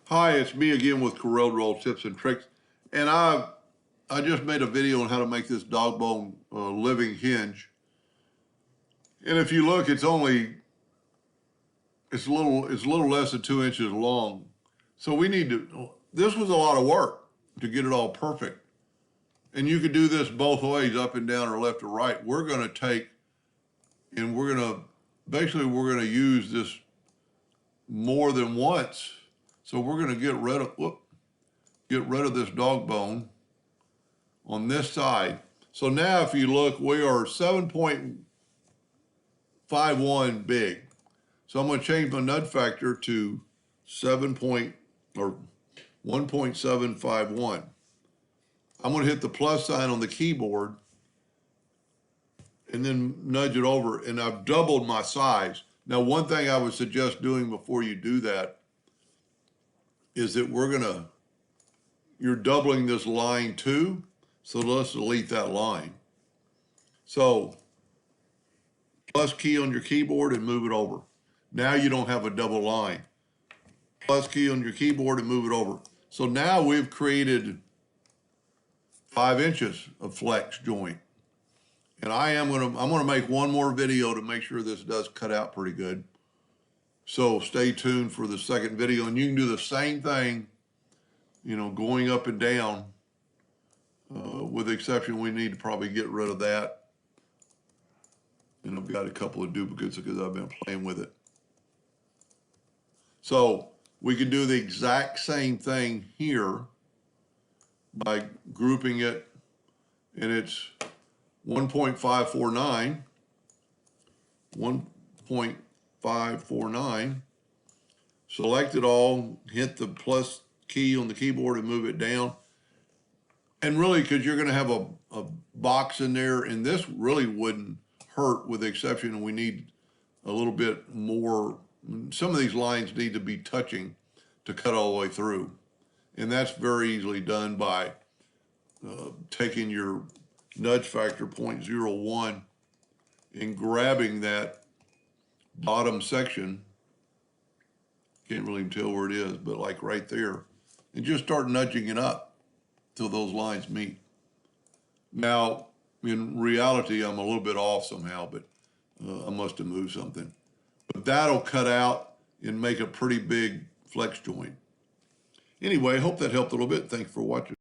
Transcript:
Hi, it's me again with Corel Draw tips and tricks, and I just made a video on how to make this dog bone living hinge. And if you look, it's a little less than 2 inches long. So we need to. This was a lot of work to get it all perfect, and you could do this both ways, up and down or left or right. We're going to take, and we're going to use this more than once. So we're going to get rid of this dog bone on this side. So now if you look, we are 7.51 big. So I'm going to change my nut factor to 1.751. I'm going to hit the plus sign on the keyboard and then nudge it over, and I've doubled my size. Now, one thing I would suggest doing before you do that is that you're doubling this line too, so let's delete that line. So, plus key on your keyboard and move it over. Now you don't have a double line. Plus key on your keyboard and move it over. So now we've created 5 inches of flex joint. And I'm gonna make one more video to make sure this does cut out pretty good. So stay tuned for the second video, and you can do the same thing, going up and down, with the exception we need to probably get rid of that. And I've got a couple of duplicates because I've been playing with it. So we can do the exact same thing here by grouping it, and it's 1.549, 1.549. Select it all, hit the plus key on the keyboard and move it down. And really, because you're going to have a box in there, and this really wouldn't hurt, with the exception we need a little bit more. Some of these lines need to be touching to cut all the way through. And that's very easily done by taking your nudge factor 0.01 and grabbing that bottom section. Can't really tell where it is, but like right there, and just start nudging it up till those lines meet. Now, in reality, I'm a little bit off somehow, but I must have moved something. But that'll cut out and make a pretty big flex joint. Anyway, I hope that helped a little bit. Thanks for watching.